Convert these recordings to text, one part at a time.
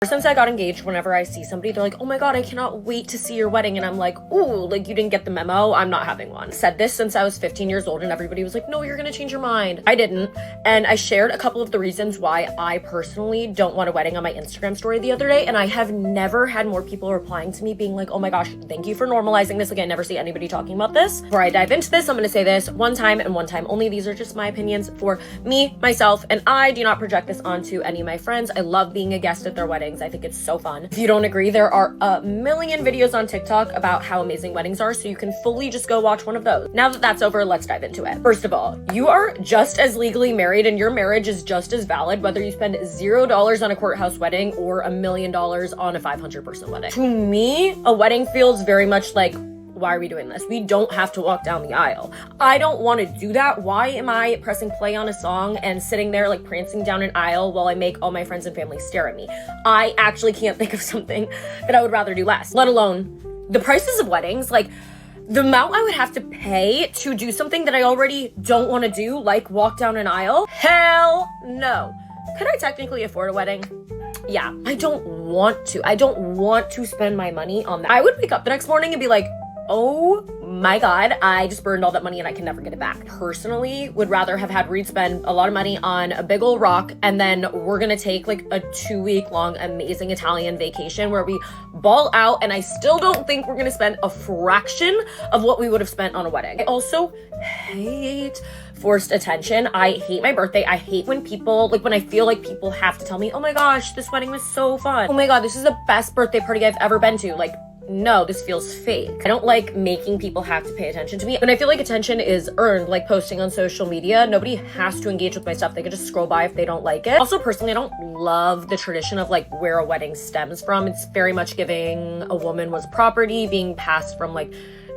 Since I got engaged, whenever I see somebody, they're like, oh my god, I cannot wait to see your wedding. And I'm like, ooh, like you didn't get the memo. I'm not having one. Said this since I was 15 years old and everybody was like, no, you're gonna change your mind. I didn't. And I shared a couple of the reasons why I personally don't want a wedding on my Instagram story the other day. And I have never had more people replying to me being like, oh my gosh, thank you for normalizing this. Like, I never see anybody talking about this. Before I dive into this, I'm gonna say this one time and one time only. These are just my opinions for me, myself, and I do not project this onto any of my friends. I love being a guest at their weddings. I think it's so fun. If you don't agree, there are a million videos on TikTok about how amazing weddings are, so you can fully just go watch one of those. Now that that's over, let's dive into it. First of all, you are just as legally married and your marriage is just as valid whether you spend $0 on a courthouse wedding or $1 million on a 500-person wedding. To me, a wedding feels very much like, why are we doing this? We don't have to walk down the aisle. I don't want to do that. Why am I pressing play on a song and sitting there like prancing down an aisle while I make all my friends and family stare at me? I actually can't think of something that I would rather do less, let alone the prices of weddings. Like, the amount I would have to pay to do something that I already don't want to do, like walk down an aisle? Hell no. Could I technically afford a wedding? Yeah, I don't want to. I don't want to spend my money on that. I would wake up the next morning and be like, oh my god, I just burned all that money and I can never get it back. Personally, would rather have had Reed spend a lot of money on a big old rock, and then we're gonna take like a 2-week long amazing Italian vacation where we ball out, and I still don't think we're gonna spend a fraction of what we would have spent on a wedding. I also hate forced attention. I hate my birthday. I hate when people, like when I feel like people have to tell me, oh my gosh, this wedding was so fun. Oh my god, this is the best birthday party I've ever been to. Like, no, this feels fake. I don't like making people have to pay attention to me. And I feel like attention is earned, like posting on social media. Nobody has to engage with my stuff. They can just scroll by if they don't like it. Also, personally, I don't love the tradition of like where a wedding stems from. It's very much giving a woman was property being passed from like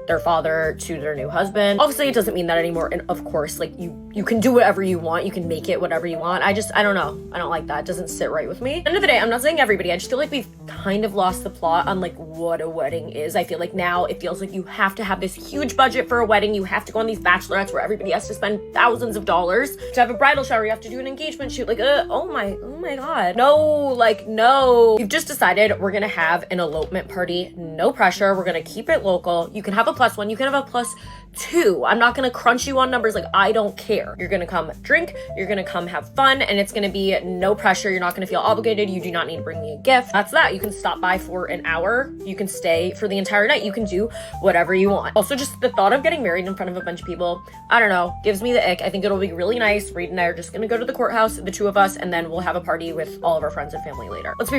their father to their new husband. Obviously, it doesn't mean that anymore. And of course, like you can do whatever you want. You can make it whatever you want. I don't know. I don't like that. It doesn't sit right with me. At the end of the day, I'm not saying everybody. I just feel like we've kind of lost the plot on like what a wedding is. I feel like now it feels like you have to have this huge budget for a wedding. You have to go on these bachelorettes where everybody has to spend thousands of dollars to have a bridal shower. You have to do an engagement shoot. Like, oh my god. No, like, no. We've just decided we're gonna have an elopement party. No pressure. We're gonna keep it local. You can have a +1. You can have a +2. I'm not gonna crunch you on numbers. Like, I don't care. You're gonna come drink. You're gonna come have fun, and it's gonna be no pressure. You're not gonna feel obligated. You do not need to bring me a gift. That's that. You can stop by for an hour. You can stay for the entire night. You can do whatever you want. Also, just the thought of getting married in front of a bunch of people, I don't know, gives me the ick. I think it'll be really nice. Reed and I are just gonna go to the courthouse, the two of us, and then we'll have a party with all of our friends and family later. Let's be real.